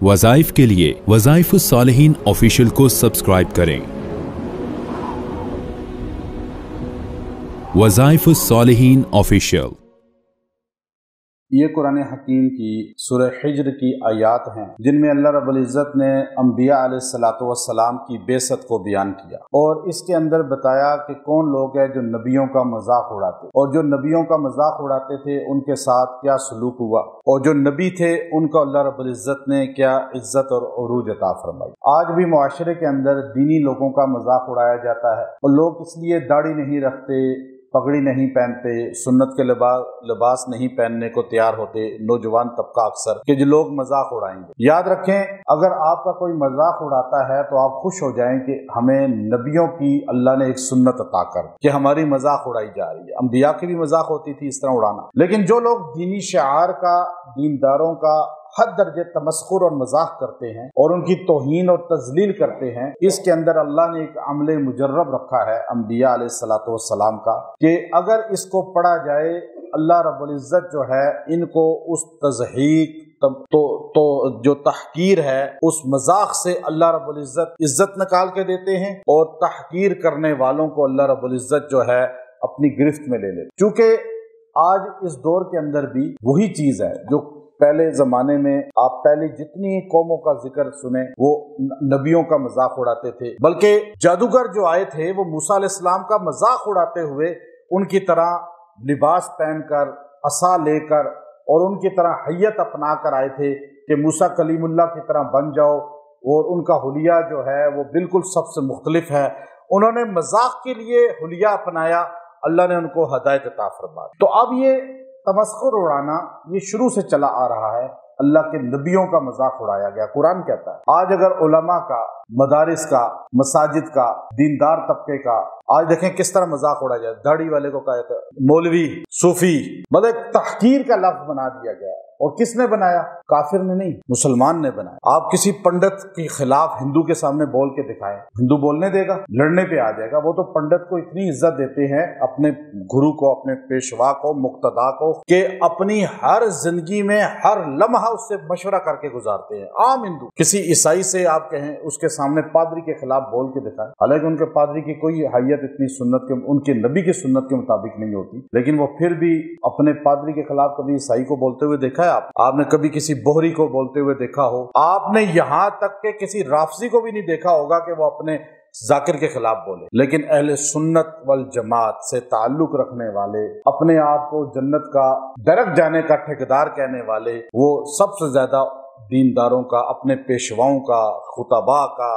वज़ाइफ के लिए वज़ाइफुस्सालिहीन ऑफिशियल को सब्सक्राइब करें। वज़ाइफुस्सालिहीन ऑफिशियल। ये कुरान हकीम की सूरह हिज्र की आयात हैं जिनमें अल्लाह रब्बुल इज़्ज़त ने अंबिया अलैहिस्सलातु वस्सलाम की बेसत को बयान किया और इसके अंदर बताया कि कौन लोग हैं जो नबियों का मजाक उड़ाते और जो नबियों का मजाक उड़ाते थे उनके साथ क्या सलूक हुआ और जो नबी थे उनको अल्लाह रब्बुल इज़्ज़त ने क्या इज़्ज़त और उरूज अता फरमाई। आज भी मुआशरे के अंदर दीनी लोगों का मजाक उड़ाया जाता है और लोग इसलिए दाढ़ी नहीं रखते, पगड़ी नहीं पहनते, सुन्नत के लिबास नहीं पहनने को तैयार होते नौजवान तबका अक्सर कि जो लोग मजाक उड़ाएंगे। याद रखें, अगर आपका कोई मजाक उड़ाता है तो आप खुश हो जाएं कि हमें नबियों की अल्लाह ने एक सुन्नत अता कर कि हमारी मजाक उड़ाई जा रही है। अंबिया की भी मजाक होती थी इस तरह उड़ाना, लेकिन जो लोग दीनी शिआर का, दीनदारों का हद दर्जे तमस्खुर और मजाक करते हैं और उनकी तौहीन और तजलील करते हैं, इसके अंदर अल्लाह ने एक अमले मुजर्रब रखा है अंबिया अलैहिस्सलातु वस्सलाम का कि अगर इसको पढ़ा जाए अल्लाह रब्बुल इज़्ज़त जो है इनको उस तज़हीक तो जो तहकीर है उस मजाक से अल्लाह रब्बुल इज़्ज़त इज़्ज़त निकाल के देते हैं और तहकीर करने वालों को अल्लाह रब्बुल इज़्ज़त जो है अपनी गिरफ्त में ले लेते। चूँकि आज इस दौर के अंदर भी वही चीज़ है जो पहले ज़माने में आप पहले जितनी कौमों का जिक्र सुने वो नबियों का मजाक उड़ाते थे, बल्कि जादूगर जो आए थे वो मूसा अलैहिस्सलाम का मजाक उड़ाते हुए उनकी तरह लिबास पहनकर, असा लेकर और उनकी तरह हैयत अपना कर आए थे कि मूसा कलीमुल्लाह की तरह बन जाओ और उनका हुलिया जो है वो बिल्कुल सबसे मुख्तलिफ है। उन्होंने मजाक के लिए हुलिया अपनाया, अल्लाह ने उनको हदायत अता फरमा। तो अब ये तमस्खुर उड़ाना ये शुरू से चला आ रहा है, अल्लाह के नबियों का मजाक उड़ाया गया। कुरान कहता है आज अगर उलमा का, मदारिस का, मसाजिद का, दीनदार तबके का आज देखें किस तरह मजाक उड़ाया जाए। दाढ़ी वाले को कहा जाता है मौलवी, सूफी, मतलब तहकीर का लफ्ज बना दिया गया है। और किसने बनाया? काफिर ने नहीं, मुसलमान ने बनाया। आप किसी पंडित के खिलाफ हिंदू के सामने बोल के दिखाएं, हिंदू बोलने देगा? लड़ने पे आ जाएगा। वो तो पंडित को इतनी इज्जत देते हैं, अपने गुरु को, अपने पेशवा को, मुक्तदा को, कि अपनी हर जिंदगी में हर लम्हा उससे मशवरा करके गुजारते हैं। आम हिंदू किसी ईसाई से आप कहें उसके सामने पादरी के खिलाफ बोल के दिखाएं, हालांकि उनके पादरी की कोई हैयत इतनी सुन्नत के, उनके नबी की सुन्नत के मुताबिक नहीं होती, लेकिन वो फिर भी अपने पादरी के खिलाफ कभी ईसाई को बोलते हुए देखा है? आपने कभी किसी बोहरी को बोलते हुए देखा हो? आपने यहां तक के किसी राफसी को भी नहीं देखा होगा कि वो अपने जाकिर के खिलाफ बोले। लेकिन अहले सुन्नत वल जमात से ताल्लुक रखने वाले, अपने आप को जन्नत का दरक जाने का ठेकेदार कहने वाले, वो सबसे ज्यादा दीनदारों का, अपने पेशवाओं का, खुतबा का,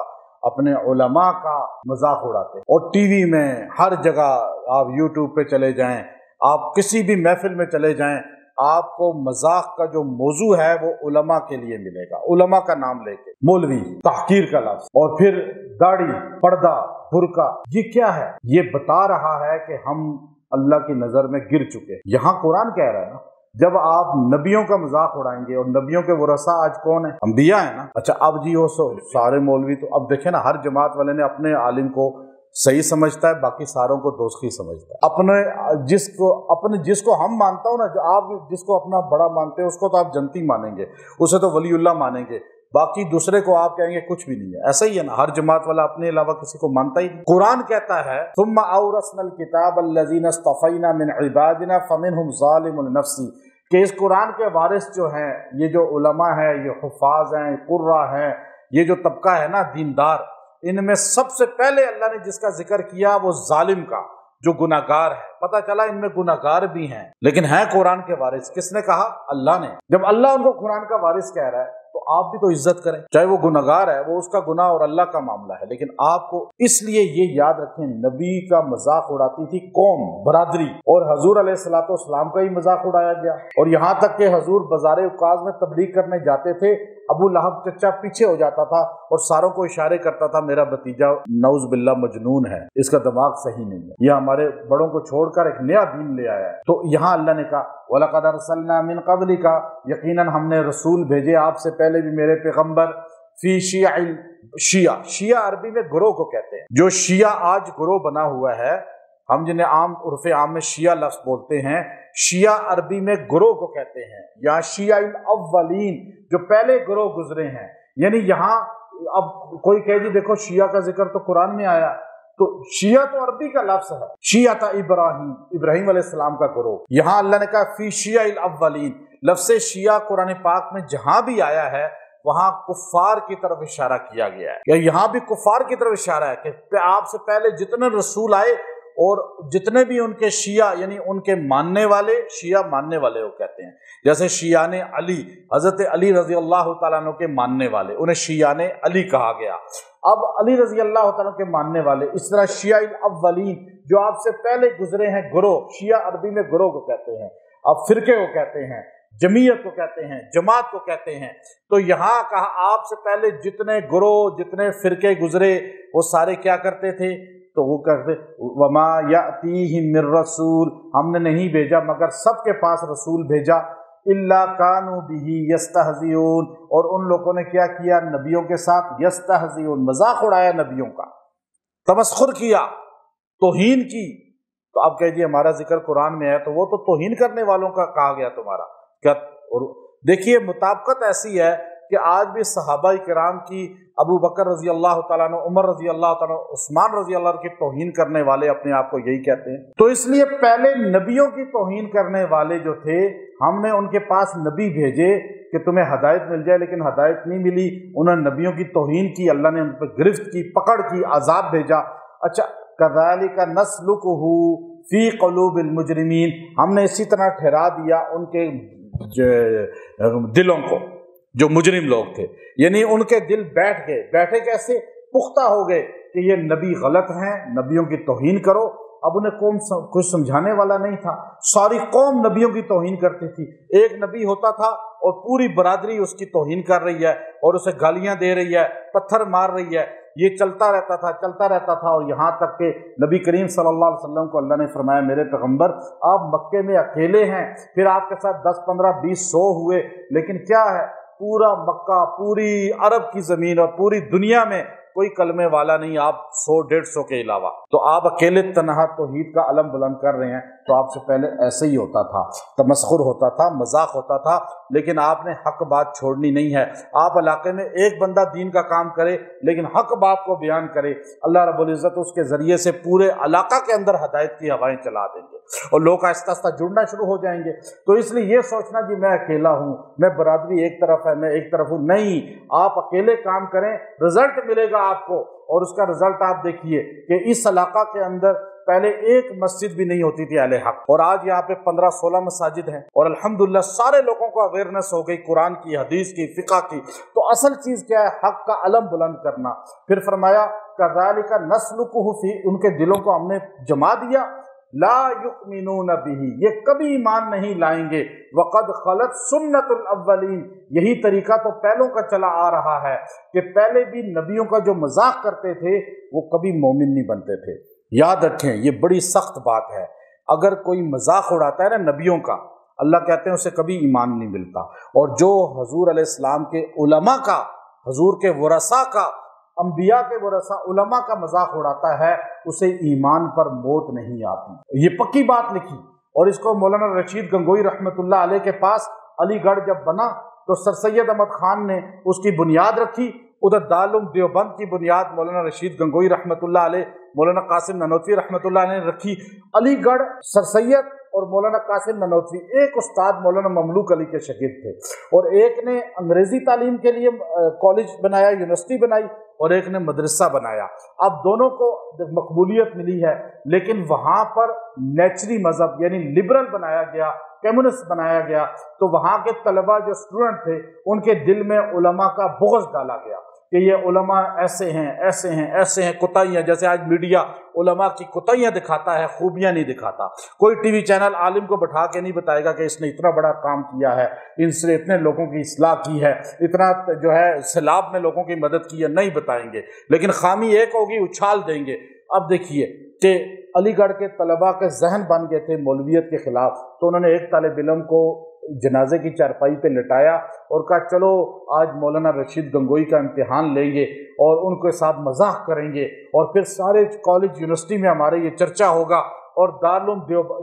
अपने उलमा का मजाक उड़ाते। और टीवी में हर जगह आप यूट्यूब पे चले जाएं, आप किसी भी महफिल में चले जाएं, आपको मजाक का जो मौजू है वो उलमा के लिए मिलेगा। उलमा का नाम लेके मौलवी, तहकीर का लफ्ज, और फिर दाढ़ी, पर्दा, बुर्का, ये क्या है? ये बता रहा है कि हम अल्लाह की नजर में गिर चुके हैं। यहाँ कुरान कह रहा है ना, जब आप नबियों का मजाक उड़ाएंगे, और नबियों के वरसा आज कौन है? अंबिया है ना। अच्छा, अब जी वो सारे मौलवी, तो अब देखे ना, हर जमात वाले ने अपने आलिम को सही समझता है, बाकी सारों को दोस्ती समझता है। अपने जिसको हम मानता हूं ना, जो आप जिसको अपना बड़ा मानते हो उसको तो आप जनती मानेंगे, उसे तो वलीउल्लाह मानेंगे, बाकी दूसरे को आप कहेंगे कुछ भी नहीं है। ऐसा ही है ना, हर जमात वाला अपने अलावा किसी को मानता ही नहीं। कुरान कहता है सुम्मा औरसनल किताब अल्लज़ीना इस्तफ़ैना मिन इबादिना फमिनहुम ज़ालिमुन लिनफ्सी, कि इस कुरान के वारिस जो हैं, ये जो उलमा है, ये हुफ़ाज़ हैं, कुर्रा हैं, ये जो तबका है ना दीनदार, इनमें सबसे पहले अल्लाह ने जिसका जिक्र किया वो जालिम का, जो गुनाहगार है। पता चला इनमें गुनाहगार भी हैं, लेकिन है कुरान के वारिस। किसने कहा? अल्लाह ने। जब अल्लाह उनको कुरान का वारिस कह रहा है तो आप भी तो इज्जत करें, चाहे वो गुनाहगार है, वो उसका गुनाह और अल्लाह का मामला है। लेकिन आपको इसलिए ये याद रखें, नबी का मजाक उड़ाती थी कौम, बरादरी, और हजूर अलैहिस्सलातु वस्सलाम का ही मजाक उड़ाया गया। और यहाँ तक कि हजूर बाज़ार उकाज में तबलीग करने जाते थे, अबू लहब चचा पीछे हो जाता था और सारों को इशारे करता था, मेरा भतीजा नऊज़ बिल्लाह मजनून है, इसका दिमाग सही नहीं है, यह हमारे बड़ों को छोड़कर एक नया दीन ले आया है। तो यहाँ अल्लाह ने कहा वलक़द अरसलना मिन क़ब्लिका, यकीनन हमने रसूल भेजे आपसे पहले भी मेरे पैगम्बर, फी शिया, शिया अरबी में ग्रोह को कहते हैं। जो शिया आज ग्रोह बना हुआ है ہم جنہیں عام عرف عام میں شیعہ لفظ بولتے ہیں، شیعہ عربی میں گروہ کو کہتے ہیں، یا شیعہ الاولین جو پہلے گروہ گزرے ہیں۔ یعنی یہاں اب کوئی کہے جی دیکھو شیعہ کا ذکر تو قرآن میں آیا، تو شیعہ تو عربی کا لفظ ہے، شیعہ تھا ابراہیم علیہ السلام کا گروہ۔ یہاں اللہ نے کہا فی شیعہ الاولین، لفظ شیعہ قرآن پاک میں جہاں بھی آیا ہے وہاں کفار کی طرف اشارہ کیا گیا ہے، یا یہاں بھی کفار کی طرف اشارہ ہے کہ آپ سے پہلے جتنے رسول آئے اور جتنے بھی ان کے شیعہ یعنی ان کے ماننے والے، شیعہ ماننے والے وہ کہتے ہیں، جیسے شیعان علی، حضرت علی رضی اللہ تعالیٰ عنہ کے ماننے والے، انہیں شیعان علی کہا گیا۔ اب علی رضی اللہ تعالیٰ کے ماننے والے، اس طرح شیعہ الاولین جو آپ سے پہلے گزرے ہیں گروہ، شیعہ عربی میں گروہ کو کہتے ہیں، اب فرقے کو کہتے ہیں، جمعیت کو کہتے ہیں، جماعت کو کہتے ہیں۔ تو یہاں کہا آپ سے پہلے جتنے گروہ جتنے فرقے گزرے وہ سارے کیا کرتے تھے؟ تو وہ کہتے وما یأتیہم من رسول، ہم نے نہیں بھیجا مگر سب کے پاس رسول بھیجا، الا کانوا بہ یستہزئون، اور ان لوگوں نے کیا کیا؟ نبیوں کے ساتھ یستہزئون، مذاق اڑایا نبیوں کا، تمسخر کیا، توہین کی۔ تو آپ کہہ جی ہمارا ذکر قرآن میں ہے تو وہ تو توہین کرنے والوں کا کہا گیا تمہارا کیا؟ اور دیکھیے مطابقت ایسی ہے کہ آج بھی صحابہ کرام کی، ابو بکر رضی اللہ تعالیٰ عنہ، عمر رضی اللہ تعالیٰ عنہ، عثمان رضی اللہ عنہ کی توہین کرنے والے اپنے آپ کو یہی کہتے ہیں۔ تو اس لیے پہلے نبیوں کی توہین کرنے والے جو تھے، ہم نے ان کے پاس نبی بھیجے کہ تمہیں ہدایت مل جائے، لیکن ہدایت نہیں ملی، انہوں نے نبیوں کی توہین کی، اللہ نے ان پہ گرفت کی، پکڑ کی، عذاب بھیجا۔ اچھا کذالک نسلکہ فی قلوب المجرمین، ہم نے اسی طرح ٹھہرا دیا ان کے دلوں کو، جو مجرم لوگ تھے، یعنی ان کے دل بیٹھ گئے، بیٹھے کیسے؟ پختہ ہو گئے کہ یہ نبی غلط ہیں، نبیوں کی توہین کرو۔ اب انہیں قوم کچھ سمجھانے والا نہیں تھا، ساری قوم نبیوں کی توہین کرتی تھی، ایک نبی ہوتا تھا اور پوری برادری اس کی توہین کر رہی ہے اور اسے گالیاں دے رہی ہے، پتھر مار رہی ہے، یہ چلتا رہتا تھا، اور یہاں تک کہ نبی کریم صلی اللہ علیہ وسلم کو اللہ نے فرمایا میرے پیغمبر آپ مکے میں اکیلے ہیں، پھر آپ کے ساتھ 10 15 20 100 ہوئے، لیکن کیا ہے پورا مکہ، پوری عرب کی زمین اور پوری دنیا میں کوئی کلمے والا نہیں آپ 100 150 کے علاوہ، تو آپ اکیلے تنہا توحید کا علم بلند کر رہے ہیں۔ تو آپ سے پہلے ایسے ہی ہوتا تھا، تمسخر ہوتا تھا، مذاق ہوتا تھا، لیکن آپ نے حق بات چھوڑنی نہیں ہے۔ آپ علاقے میں ایک بندہ دین کا کام کرے لیکن حق بات کو بیان کرے، اللہ رب العزت اس کے ذریعے سے پورے علاقہ کے اندر ہدایت کی ہوائیں چلا دیں گے اور لوگ آہستہ آہستہ جڑنا شروع ہو جائیں گے۔ تو اس لیے یہ سوچنا جی میں اکیلا ہوں، میں برادری ایک طرف ہے، میں ایک طرف ہوں، نہیں، آپ اکیلے کام کریں، رزلٹ ملے گا آپ کو۔ اور اس کا رزلٹ آپ دیکھیے کہ اس علاقہ کے اندر پہلے ایک مسجد بھی نہیں ہوتی تھی اہل حق، اور آج یہاں پہ 15 16 مساجد ہیں، اور الحمدللہ سارے لوگوں کو اویئرنیس ہو گئی قرآن کی، حدیث کی، فقہ کی۔ تو اصل چیز کیا ہے؟ حق کا علم بلند کرنا۔ پھر فرمایا کذالک نسلکہ فی، ان کے دلوں کو ہم نے جما دیا، لا یؤمنون بہ، یہ کبھی ایمان نہیں لائیں گے، وقد خلت سنت الاولین، یہی طریقہ تو پہلوں کا چلا آ رہا ہے کہ پہلے بھی نبیوں کا جو مذاق کرتے تھے وہ کبھی مومن نہیں بنتے تھے۔ یاد رکھیں یہ بڑی سخت بات ہے، اگر کوئی مذاق اڑاتا ہے نا نبیوں کا، اللہ کہتے ہیں اسے کبھی ایمان نہیں ملتا، اور جو حضور علیہ السلام کے علماء کا، حضور کے ورثاء کا، انبیاء کے ورثاء علماء کا مذاق اڑاتا ہے اسے ایمان پر موت نہیں آتی، یہ پکی بات لکھی۔ اور اس کو مولانا رشید گنگوئی رحمۃ اللہ علیہ کے پاس علی گڑھ جب بنا تو سر سید احمد خان نے اس کی بنیاد رکھی، ادھر دارالعلوم دیوبند کی بنیاد مولانا رشید گنگوئی رحمۃ اللہ علیہ، مولانا قاسم نانوتوی رحمۃ اللہ علیہ نے رکھی۔ علی گڑھ سر سید اور مولانا قاسم نانوتوی ایک استاد مولانا مملوک علی کے شاگرد تھے، اور ایک نے انگریزی تعلیم کے لیے کالج بنایا، یونیورسٹی بنائی، اور ایک نے مدرسہ بنایا۔ اب دونوں کو مقبولیت ملی ہے، لیکن وہاں پر نیچری مذہب یعنی لبرل بنایا گیا، کمیونسٹ بنایا گیا، تو وہاں کے طلباء جو اسٹوڈنٹ تھے ان کے دل میں علماء کا بغض ڈالا گیا کہ یہ علماء ایسے ہیں ایسے ہیں ایسے ہیں، کوتاہیاں، جیسے آج میڈیا علماء کی کوتاہیاں دکھاتا ہے، خوبیاں نہیں دکھاتا۔ کوئی ٹی وی چینل عالم کو بٹھا کے نہیں بتائے گا کہ اس نے اتنا بڑا کام کیا ہے، ان سے اتنے لوگوں کی اصلاح کی ہے، اتنا جو ہے سیلاب میں لوگوں کی مدد کی ہے، نہیں بتائیں گے، لیکن خامی ایک ہوگی، اچھال دیں گے۔ اب دیکھیے کہ علی گڑھ کے طلباء کے ذہن بن گئے تھے مولویت کے خلاف، تو انہوں نے ایک طالب علم کو जनाजे की चारपाई पे लटाया और कहा चलो आज मौलाना रशीद गंगोई का इम्तिहान लेंगे और उनके साथ मजाक करेंगे और फिर सारे कॉलेज यूनिवर्सिटी में हमारे ये चर्चा होगा और दारुल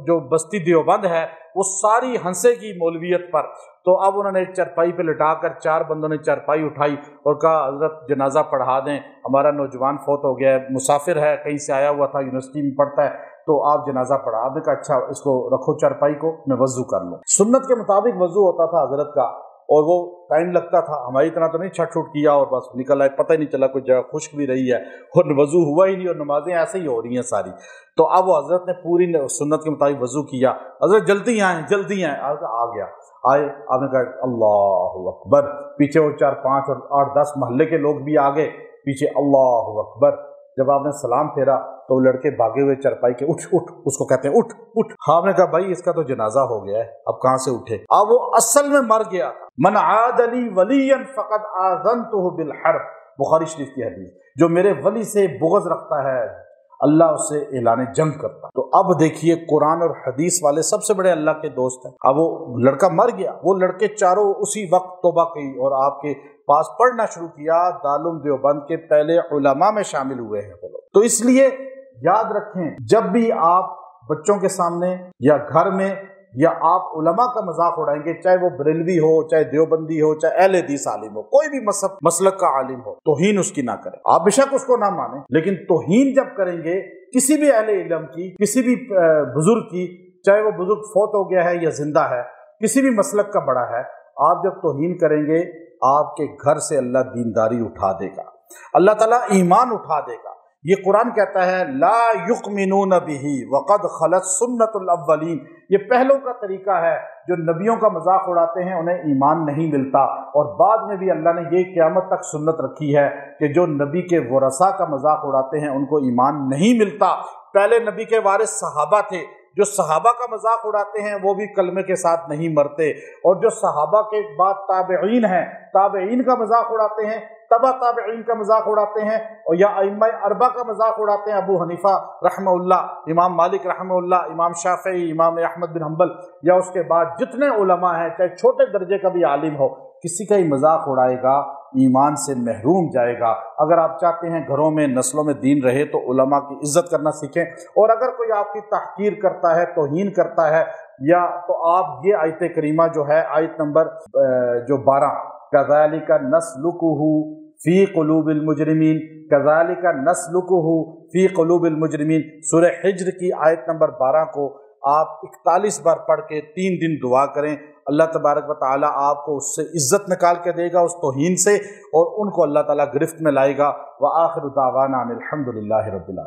जो बस्ती देवबंद है वो सारी हंसेगी मौलवियत पर। तो अब उन्होंने एक चारपाई पे लटाकर 4 बंदों ने चारपाई उठाई और कहा हज़रत जनाजा पढ़ा दें, हमारा नौजवान फौत हो गया है, मुसाफिर है, कहीं से आया हुआ था, यूनिवर्सिटी में पढ़ता है, तो आप जनाजा पढ़ा। आपने कहा अच्छा इसको रखो चारपाई को, मैं वज़ू कर लूँ। सुन्नत के मुताबिक वज़ू होता था हज़रत का और वो टाइम लगता था, हमारी तरह तो नहीं छट छुट किया और बस निकल आए, पता ही नहीं चला कोई जगह खुश्क भी रही है और वज़ू हुआ ही नहीं और नमाजें ऐसे ही हो रही हैं सारी। तो अब वो हज़रत ने पूरी सुन्नत के मुताबिक वज़ू किया। हज़रत जल्दी आए जल्दी आए, आ गया आए, आपने कहा अल्लाहु अकबर, पीछे वो 4, 5 और 8, 10 मोहल्ले के लोग भी आ गए पीछे, अल्लाहु अकबर। जब आपने सलाम फेरा तो लड़के भागे हुए चारपाई के, उठ उठ, उसको कहते हैं उठ उठ। हाँ, आपने कहा भाई इसका तो जनाजा हो गया है, अब कहाँ से उठे। अब वो असल में मर गया था। मन आदली वलियन फकद आज़नतुहु बिल हर्ब, बुखारी शरीफ की हदीस। जो मेरे वली से बुग़्ज़ रखता है अल्लाह उससे ऐलान जंग करता। तो अब देखिए कुरान और हदीस वाले सबसे बड़े अल्लाह के दोस्त हैं। अब वो लड़का मर गया, वो लड़के चारों उसी वक्त तौबा की और आपके पास पढ़ना शुरू किया। दारुल देवबंद के पहले उलमा में शामिल हुए हैं वो लोग। तो इसलिए याद रखें, जब भी आप बच्चों के सामने या घर में या आप उलमा का मजाक उड़ाएंगे, चाहे वो बरेलवी हो, चाहे देवबंदी हो, चाहे अहले हदीस आलिम हो, कोई भी मसलक का आलिम हो, तौहीन उसकी ना करें। आप बेशक उसको ना माने, लेकिन तौहीन जब करेंगे किसी भी अहले इल्म की, किसी भी बुजुर्ग की, चाहे वो बुजुर्ग फौत हो गया है या जिंदा है, किसी भी मसलक का बड़ा है, आप जब तौहीन करेंगे आपके घर से अल्लाह दीनदारी उठा देगा, अल्लाह ताला ईमान उठा देगा। ये कुरान कहता है ला युक़मिनून बिही वक़द खलत सुन्नतुल अव्वलीन। ये पहलों का तरीका है, जो नबियों का मजाक उड़ाते हैं उन्हें ईमान नहीं मिलता। और बाद में भी अल्लाह ने ये क़यामत तक सुन्नत रखी है कि जो नबी के वरसा का मजाक उड़ाते हैं उनको ईमान नहीं मिलता। पहले नबी के वारिस सहाबा थे, जो सहाबा का मजाक उड़ाते हैं वो भी कलमे के साथ नहीं मरते, और जो सहाबा के बाद ताबईन हैं, ताबईन का मजाक उड़ाते हैं, तबा ताबईन का मजाक उड़ाते हैं, और या अइम्मा अरबा का मजाक उड़ाते हैं, अबू हनीफा रहमहुल्लाह, इमाम मालिक रहमहुल्लाह, इमाम शाफई, इमाम अहमद बिन हम्बल, या उसके बाद जितने उलमा हैं, चाहे छोटे दर्जे का भी आलिम हो, किसी का ही मजाक उड़ाएगा ईमान से महरूम जाएगा। अगर आप चाहते हैं घरों में नस्लों में दीन रहे तो उलमा की इज्जत करना सीखें, और अगर कोई आपकी तहकीर करता है, तौहीन करता है, या तो आप ये आयत करीमा जो है आयत नंबर जो 12, कज़ालिका नस्लुकुहु फ़ी क़ुलूबिल मुजरिमीन, कज़ालिका नस्लुकुहु फ़ी क़ुलूबिल मुजरिमीन, सूरह हिज्र की आयत नंबर 12 को आप 41 बार पढ़ के 3 दिन दुआ करें। अल्लाह तबारक व तआला आपको उससे इज्जत निकाल के देगा, उस तौहीन से, और उनको अल्लाह ताला गिरफ्त में लाएगा। व आखिरु दावाना अनिल हम्दुलिल्लाहि रब्बिल आलमीन।